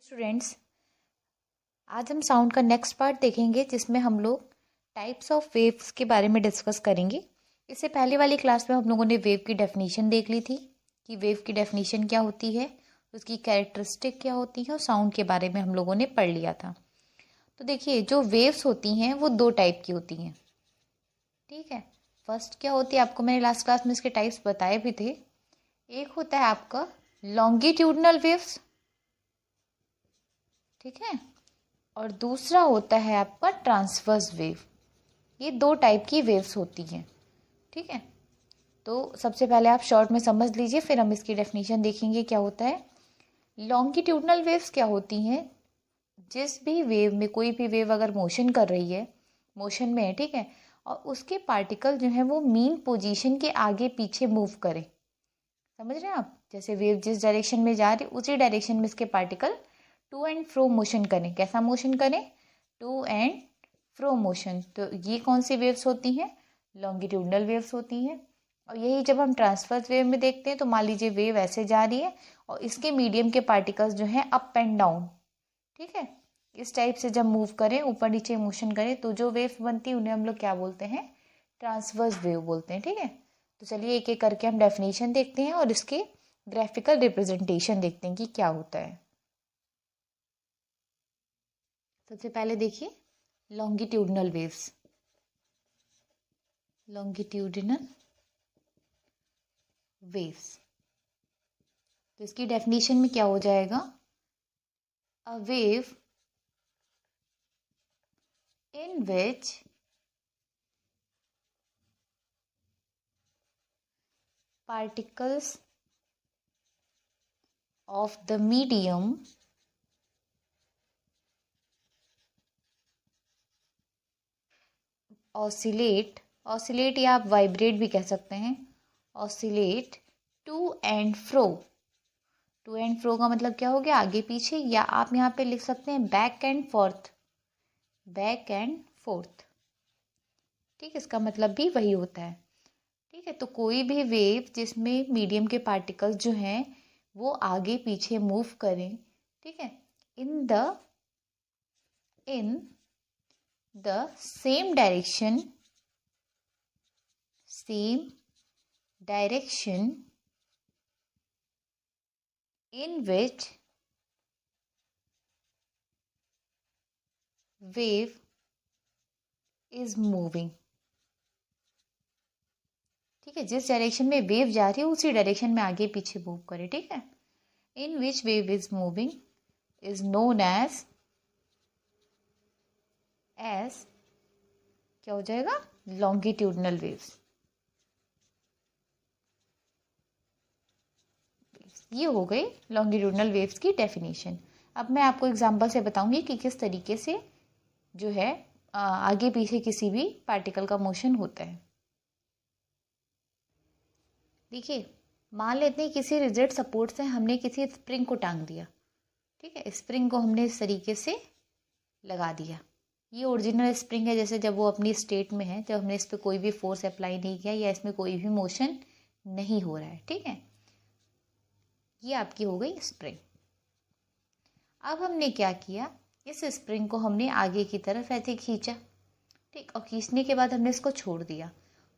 Students, आज हम sound का नेक्स्ट पार्ट देखेंगे जिसमें हम लोग टाइप्स ऑफ वेव्स के बारे में डिस्कस करेंगे। इससे पहले वाली क्लास में हम लोगों ने वेव की डेफिनेशन देख ली थी कि वेव की डेफिनेशन क्या होती है, उसकी कैरेक्टरिस्टिक क्या होती है और साउंड के बारे में हम लोगों ने पढ़ लिया था। तो देखिए, जो वेव्स होती हैं वो दो टाइप की होती हैं। ठीक है, फर्स्ट क्या होती है, आपको मैंने लास्ट क्लास में इसके टाइप्स बताए भी थे। एक होता है आपका लॉन्गिट्यूडनल वेव्स, ठीक है, और दूसरा होता है आपका ट्रांसवर्स वेव। ये दो टाइप की वेव्स होती हैं। ठीक है, तो सबसे पहले आप शॉर्ट में समझ लीजिए, फिर हम इसकी डेफिनेशन देखेंगे क्या होता है। लॉन्गिट्यूडनल वेव्स क्या होती हैं, जिस भी वेव में कोई भी वेव अगर मोशन कर रही है, मोशन में है, ठीक है, और उसके पार्टिकल जो है वो मीन पोजीशन के आगे पीछे मूव करें। समझ रहे हैं आप, जैसे वेव जिस डायरेक्शन में जा रही उसी डायरेक्शन में इसके particle to and fro motion करें। कैसा मोशन करें? To and fro motion. तो ये कौन सी वेव्स होती हैं? लॉन्गिट्यूडनल वेव्स होती हैं। और यही जब हम ट्रांसवर्स वेव में देखते हैं तो मान लीजिए वेव ऐसे जा रही है और इसके मीडियम के पार्टिकल्स जो हैं अप एंड डाउन, ठीक है, इस टाइप से जब मूव करें, ऊपर नीचे मोशन करें, तो जो वेव्स बनती है उन्हें हम लोग क्या बोलते हैं? ट्रांसवर्स वेव बोलते हैं। ठीक है, तो चलिए एक एक करके हम डेफिनेशन देखते हैं और इसके ग्राफिकल रिप्रेजेंटेशन देखते हैं कि क्या होता है। सबसे पहले देखिए लॉन्गिट्यूडनल वेव्स। लॉन्गिट्यूडनल वेव्स, तो इसकी डेफिनेशन में क्या हो जाएगा? A wave in which particles of the medium oscillate या आप वाइब्रेट भी कह सकते हैं, oscillate to and fro. To and fro का मतलब क्या हो गया? आगे पीछे, या आप यहाँ पे लिख सकते हैं back and fourth, back and fourth. ठीक, इसका मतलब भी वही होता है। ठीक है, तो कोई भी वेव जिसमें मीडियम के पार्टिकल्स जो हैं वो आगे पीछे मूव करें, ठीक है, in the same direction in which wave is moving। ठीक है, जिस डायरेक्शन में वेव जा रही है उसी डायरेक्शन में आगे पीछे मूव करे। ठीक है, in which wave is moving is known as क्या हो जाएगा? Longitudinal waves. ये हो गई लॉन्गिट्यूडनल वेव्स की डेफिनेशन। अब मैं आपको एग्जांपल से बताऊंगी कि किस तरीके से जो है आगे पीछे किसी भी पार्टिकल का मोशन होता है। देखिए, मान लेते हैं किसी रिजिड सपोर्ट से हमने किसी स्प्रिंग को टांग दिया। ठीक है, स्प्रिंग को हमने इस तरीके से लगा दिया। ये ओरिजिनल स्प्रिंग है, जैसे जब वो अपनी स्टेट में है, जब हमने इस पर कोई भी फोर्स अप्लाई नहीं किया या इसमें कोई भी मोशन नहीं हो रहा है। ठीक है, ये आपकी हो गई स्प्रिंग। अब हमने क्या किया, इस स्प्रिंग को हमने आगे की तरफ ऐसे खींचा। ठीक, और खींचने के बाद हमने इसको छोड़ दिया।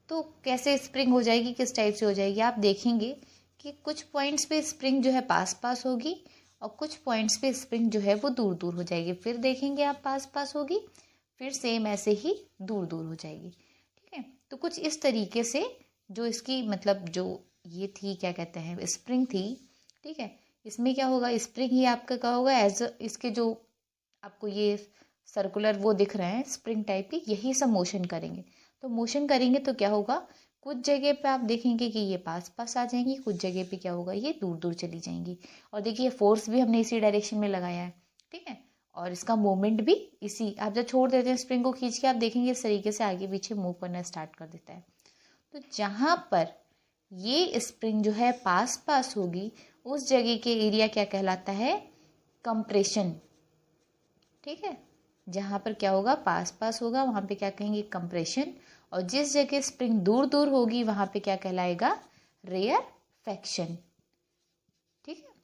तो कैसे स्प्रिंग हो जाएगी, किस टाइप से हो जाएगी? आप देखेंगे कि कुछ पॉइंट्स पे स्प्रिंग जो है पास पास होगी और कुछ पॉइंट्स पे स्प्रिंग जो है वो दूर दूर हो जाएगी। फिर देखेंगे आप पास पास होगी, फिर सेम ऐसे ही दूर दूर हो जाएगी। ठीक है, तो कुछ इस तरीके से जो इसकी मतलब जो ये थी, क्या कहते हैं, स्प्रिंग थी। ठीक है, इसमें क्या होगा, स्प्रिंग ही आपका क्या होगा, एज इसके जो आपको ये सर्कुलर वो दिख रहे हैं स्प्रिंग टाइप की, यही सब मोशन करेंगे। तो मोशन करेंगे तो क्या होगा, कुछ जगह पे आप देखेंगे कि ये पास पास आ जाएंगी, कुछ जगह पे क्या होगा, ये दूर दूर चली जाएंगी। और देखिए फोर्स भी हमने इसी डायरेक्शन में लगाया है। ठीक है, और इसका मूवमेंट भी इसी, आप जब छोड़ देते हैं स्प्रिंग को खींच के, आप देखेंगे इस तरीके से आगे पीछे मूव करना स्टार्ट कर देता है। तो जहाँ पर ये स्प्रिंग जो है पास पास होगी, उस जगह के एरिया क्या कहलाता है? कंप्रेशन। ठीक है, जहाँ पर क्या होगा, पास पास होगा, वहाँ पे क्या कहेंगे? कंप्रेशन। और जिस जगह स्प्रिंग दूर दूर होगी वहाँ पे क्या कहलाएगा? रेयरफेक्शन। ठीक है,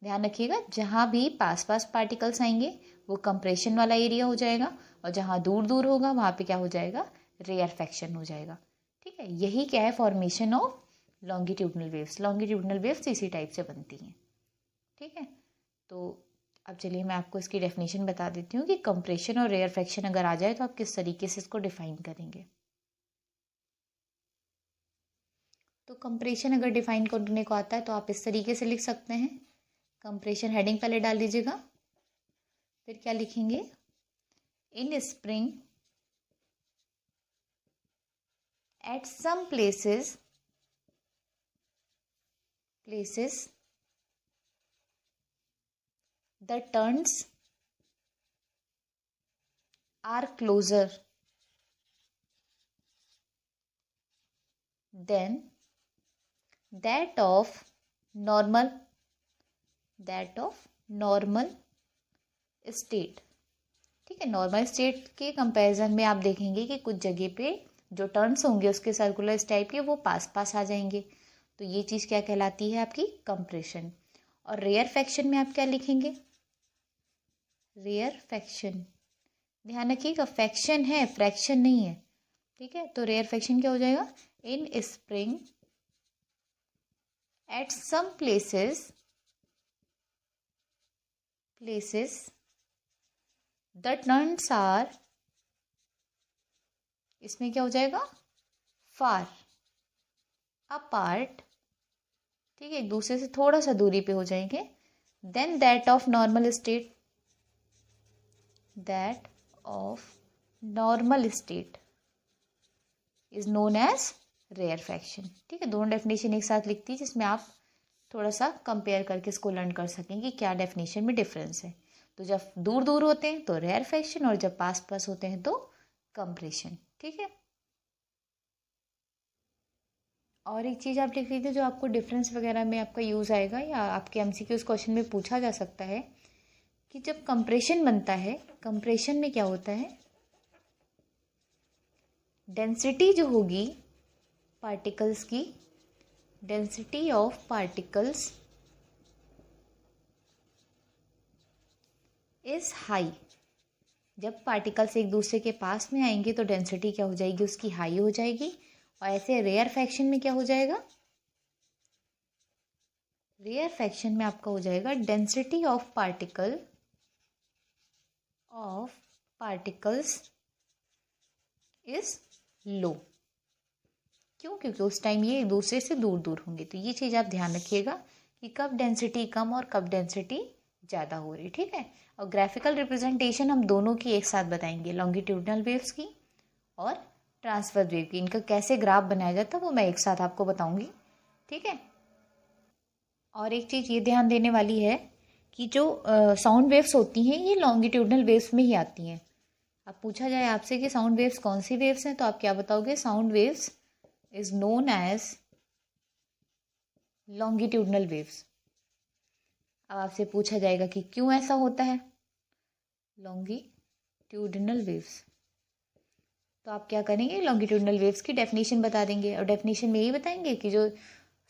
ध्यान रखिएगा, जहाँ भी पास पास पार्टिकल्स आएंगे वो कंप्रेशन वाला एरिया हो जाएगा, और जहाँ दूर दूर होगा वहाँ पे क्या हो जाएगा, रेयरफेक्शन हो जाएगा। ठीक है, यही क्या है, formation of longitudinal waves. Longitudinal waves इसी टाइप से बनती हैं। ठीक है, तो अब चलिए मैं आपको इसकी डेफिनेशन बता देती हूँ कि कंप्रेशन और रेयरफेक्शन अगर आ जाए तो आप किस तरीके से इसको डिफाइन करेंगे। तो कंप्रेशन अगर डिफाइन करने को आता है तो आप इस तरीके से लिख सकते हैं। कंप्रेशन हेडिंग पहले डाल दीजिएगा, फिर क्या लिखेंगे, in spring at some places the turns are closer than that of normal state। ठीक है, नॉर्मल स्टेट के कंपैरिजन में आप देखेंगे कि कुछ जगह पे जो टर्न्स होंगे उसके सर्कुलर टाइप के वो पास पास आ जाएंगे, तो ये चीज़ क्या कहलाती है, आपकी कंप्रेशन। और रेयरफेक्शन में आप क्या लिखेंगे, रेयरफेक्शन, ध्यान रखिएगा फ्रैक्शन है, फ्रैक्शन नहीं है। ठीक है, तो रेयरफेक्शन क्या हो जाएगा, in spring at some places the turns are, इसमें क्या हो जाएगा, फार अपार्ट। ठीक है, एक दूसरे से थोड़ा सा दूरी पे हो जाएंगे। Then that of normal state is known as rarefaction. ठीक है, दोनों डेफिनेशन एक साथ लिखती है जिसमें आप थोड़ा सा कंपेयर करके इसको लर्न कर सकें कि क्या डेफिनेशन में डिफरेंस है। तो जब दूर दूर होते हैं तो रेयरफेक्शन, और जब पास पास होते हैं तो कंप्रेशन। ठीक है, और एक चीज़ आप लिख लीजिए जो आपको डिफरेंस वगैरह में आपका यूज़ आएगा, या आपके एमसीक्यूज क्वेश्चन में पूछा जा सकता है कि जब कंप्रेशन बनता है, कंप्रेशन में क्या होता है, डेंसिटी जो होगी पार्टिकल्स की, density of particles is high. जब पार्टिकल्स एक दूसरे के पास में आएंगे तो डेंसिटी क्या हो जाएगी, उसकी हाई हो जाएगी। और ऐसे रेयरफेक्शन में क्या हो जाएगा, रेयरफेक्शन में आपका हो जाएगा density of particles is low. क्यों, क्योंकि उस टाइम ये एक दूसरे से दूर दूर होंगे। तो ये चीज़ आप ध्यान रखिएगा कि कब डेंसिटी कम और कब डेंसिटी ज़्यादा हो रही। ठीक है, और ग्राफिकल रिप्रेजेंटेशन हम दोनों की एक साथ बताएंगे, लॉन्गिट्यूडनल वेव्स की और ट्रांसवर्स वेव की। इनका कैसे ग्राफ बनाया जाता है वो मैं एक साथ आपको बताऊंगी। ठीक है, और एक चीज़ ये ध्यान देने वाली है कि जो साउंड वेव्स होती हैं ये लॉन्गिट्यूडनल वेव्स में ही आती हैं। अब पूछा जाए आपसे कि साउंड वेव्स कौन सी वेव्स हैं, तो आप क्या बताओगे, sound waves is known as longitudinal waves. अब आपसे पूछा जाएगा कि क्यों ऐसा होता है, लॉन्गिट्यूडनल वेव्स, तो आप क्या करेंगे, लॉन्गिट्यूडनल वेव्स की डेफिनेशन बता देंगे। और डेफिनेशन में यही बताएंगे कि जो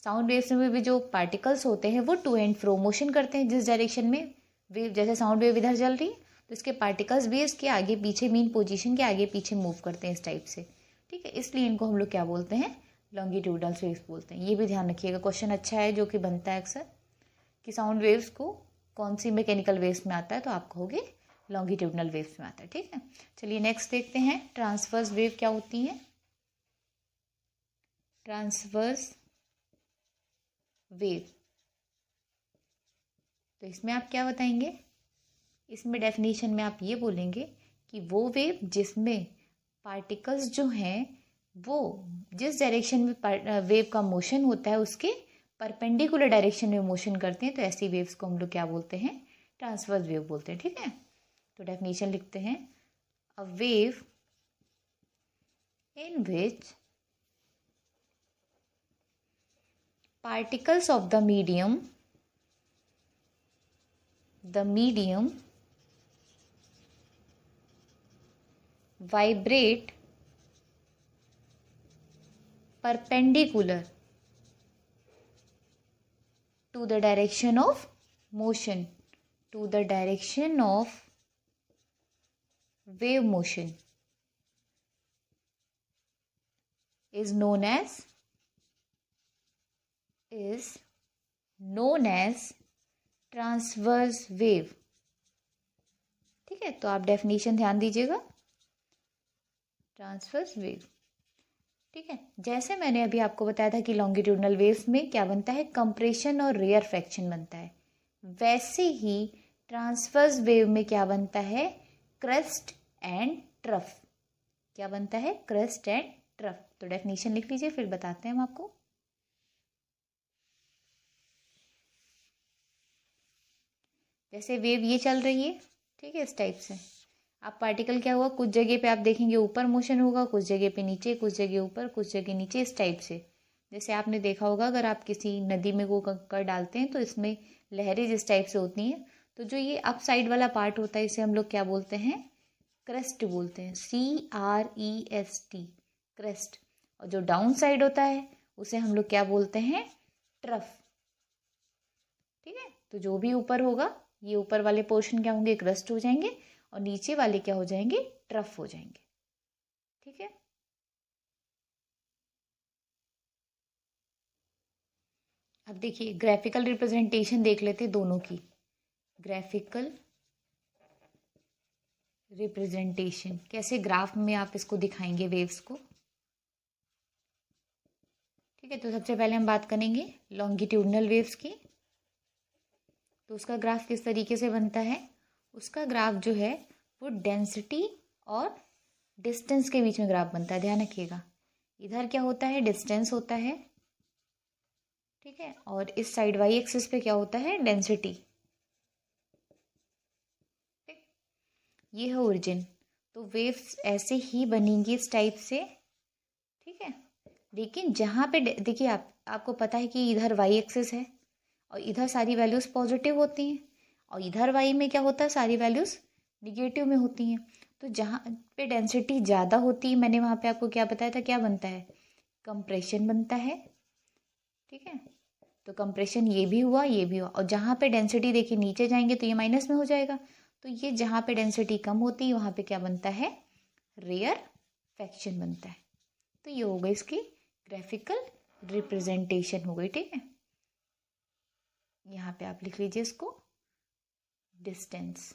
साउंड वेव्स में भी जो पार्टिकल्स होते हैं वो टू एंड फ्रो मोशन करते हैं, जिस डायरेक्शन में वेव, जैसे साउंड वेव इधर चल रही है तो इसके पार्टिकल्स भी इसके आगे पीछे, मीन पोजीशन के आगे पीछे मूव करते हैं इस टाइप से। ठीक है, इसलिए इनको हम लोग क्या बोलते हैं, लॉन्गिट्यूडनल वेव्स बोलते हैं। ये भी ध्यान रखिएगा, क्वेश्चन अच्छा है जो कि बनता है अक्सर कि साउंड वेव्स को कौन सी मैकेनिकल वेव्स में आता है, तो आप कहोगे लॉन्गिट्यूडनल वेव्स में आता है। ठीक है, चलिए नेक्स्ट देखते हैं, ट्रांसवर्स वेव क्या होती है। ट्रांसवर्स वेव, तो इसमें आप क्या बताएंगे, इसमें डेफिनेशन में आप ये बोलेंगे कि वो वेव जिसमें पार्टिकल्स जो हैं वो जिस डायरेक्शन में वेव का मोशन होता है उसके परपेंडिकुलर डायरेक्शन में मोशन करते हैं, तो ऐसी वेव्स को हम लोग क्या बोलते हैं, ट्रांसवर्स वेव बोलते हैं। ठीक है, तो डेफिनेशन लिखते हैं, a wave in which particles of the medium vibrate perpendicular to the direction of motion to the direction of wave motion is known as transverse wave. ठीक है, तो आप डेफिनेशन ध्यान दीजिएगा, ट्रांसवर्स वेव। ठीक है, जैसे मैंने अभी आपको बताया था कि लॉन्गिट्यूडनल वेव्स में क्या बनता है, कंप्रेशन और रेयर फ्रैक्शन बनता है, वैसे ही ट्रांसवर्स वेव में क्या बनता है, क्रेस्ट एंड ट्रफ। क्या बनता है, क्रेस्ट एंड ट्रफ। तो डेफिनेशन लिख लीजिए, फिर बताते हैं हम आपको। जैसे वेव ये चल रही है, ठीक है, इस टाइप से। अब पार्टिकल क्या हुआ, कुछ जगह पे आप देखेंगे ऊपर मोशन होगा, कुछ जगह पे नीचे, कुछ जगह ऊपर, कुछ जगह नीचे, इस टाइप से। जैसे आपने देखा होगा, अगर आप किसी नदी में वो कंकड़ डालते हैं तो इसमें लहरें जिस टाइप से होती हैं, तो जो ये अप साइड वाला पार्ट होता है इसे हम लोग क्या बोलते हैं, क्रेस्ट बोलते हैं, CREST, क्रेस्ट। और जो डाउन साइड होता है उसे हम लोग क्या बोलते हैं, ट्रफ। ठीक है, तो जो भी ऊपर होगा, ये ऊपर वाले पोर्शन क्या होंगे, क्रेस्ट हो जाएंगे, और नीचे वाले क्या हो जाएंगे, ट्रफ हो जाएंगे। ठीक है, अब देखिए ग्राफिकल रिप्रेजेंटेशन देख लेते हैं दोनों की। ग्राफिकल रिप्रेजेंटेशन, कैसे ग्राफ में आप इसको दिखाएंगे वेव्स को। ठीक है, तो सबसे पहले हम बात करेंगे लॉन्गिट्यूडनल वेव्स की। तो उसका ग्राफ किस तरीके से बनता है, उसका ग्राफ जो है वो डेंसिटी और डिस्टेंस के बीच में ग्राफ बनता है। ध्यान रखिएगा, इधर क्या होता है, डिस्टेंस होता है, ठीक है, और इस साइड वाई एक्सिस पे क्या होता है, डेंसिटी। ठीक, ये है ओरिजिन। तो वेव्स ऐसे ही बनेंगी इस टाइप से। ठीक है, लेकिन जहाँ पे देखिए आपको पता है कि इधर वाई एक्सिस है और इधर सारी वैल्यूज़ पॉजिटिव होती हैं, और इधर वाई में क्या होता है, सारी वैल्यूज़ निगेटिव में होती हैं। तो जहाँ पे डेंसिटी ज़्यादा होती है, मैंने वहाँ पे आपको क्या बताया था, क्या बनता है, कंप्रेशन बनता है। ठीक है, तो कंप्रेशन ये भी हुआ, ये भी हुआ। और जहाँ पे डेंसिटी देखिए नीचे जाएंगे तो ये माइनस में हो जाएगा। तो ये जहाँ पे डेंसिटी कम होती है वहाँ पे क्या बनता है, रेयर फ्रैक्शन बनता है। तो ये हो गई इसकी ग्राफिकल रिप्रेजेंटेशन हो गई। ठीक है, यहाँ पे आप लिख लीजिए इसको डिस्टेंस।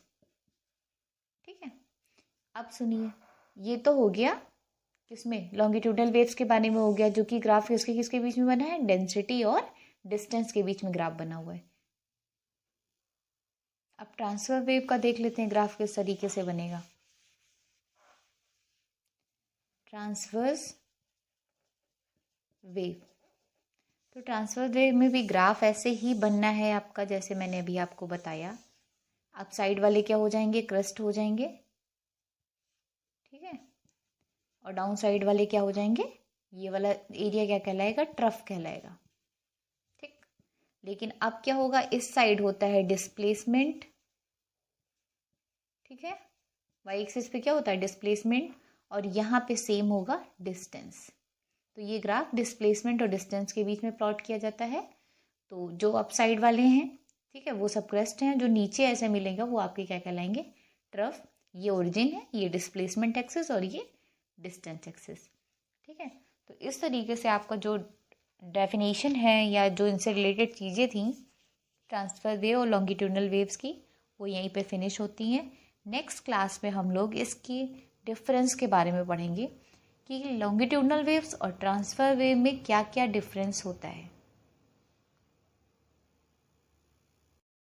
ठीक है, अब सुनिए, ये तो हो गया किसमें, लॉन्गिट्यूडनल वेव्स के बारे में हो गया, जो कि ग्राफ किसके किसके बीच में बना है, डेंसिटी और डिस्टेंस के बीच में ग्राफ बना हुआ है। अब ट्रांसफर वेव का देख लेते हैं, ग्राफ किस तरीके से बनेगा। ट्रांसवर्स वेव, तो ट्रांसफर वेव में भी ग्राफ ऐसे ही बनना है आपका, जैसे मैंने अभी आपको बताया। अब साइड वाले क्या हो जाएंगे, क्रेस्ट हो जाएंगे। ठीक है, और डाउन साइड वाले क्या हो जाएंगे, ये वाला एरिया क्या कहलाएगा, ट्रफ कहलाएगा। ठीक, लेकिन अब क्या होगा, इस साइड होता है डिस्प्लेसमेंट। ठीक है, वाई एक्सिस पे क्या होता है, डिस्प्लेसमेंट, और यहाँ पे सेम होगा डिस्टेंस। तो ये ग्राफ डिस्प्लेसमेंट और डिस्टेंस के बीच में प्लॉट किया जाता है। तो जो अप साइड वाले हैं, ठीक है, वो सब क्रेस्ट हैं, जो नीचे ऐसे मिलेगा वो आपके क्या कहलाएंगे, ट्रफ। ये ओरिजिन है, ये डिस्प्लेसमेंट एक्सिस और ये डिस्टेंस एक्सिस। ठीक है, तो इस तरीके से आपका जो डेफिनेशन है या जो इनसे रिलेटेड चीज़ें थी ट्रांसफर वेव और लॉन्गिट्यूडनल वेव्स की, वो यहीं पे फिनिश होती हैं। नेक्स्ट क्लास में हम लोग इसकी डिफरेंस के बारे में पढ़ेंगे कि लॉन्गिट्यूडनल वेव्स और ट्रांसफर वेव में क्या क्या डिफरेंस होता है।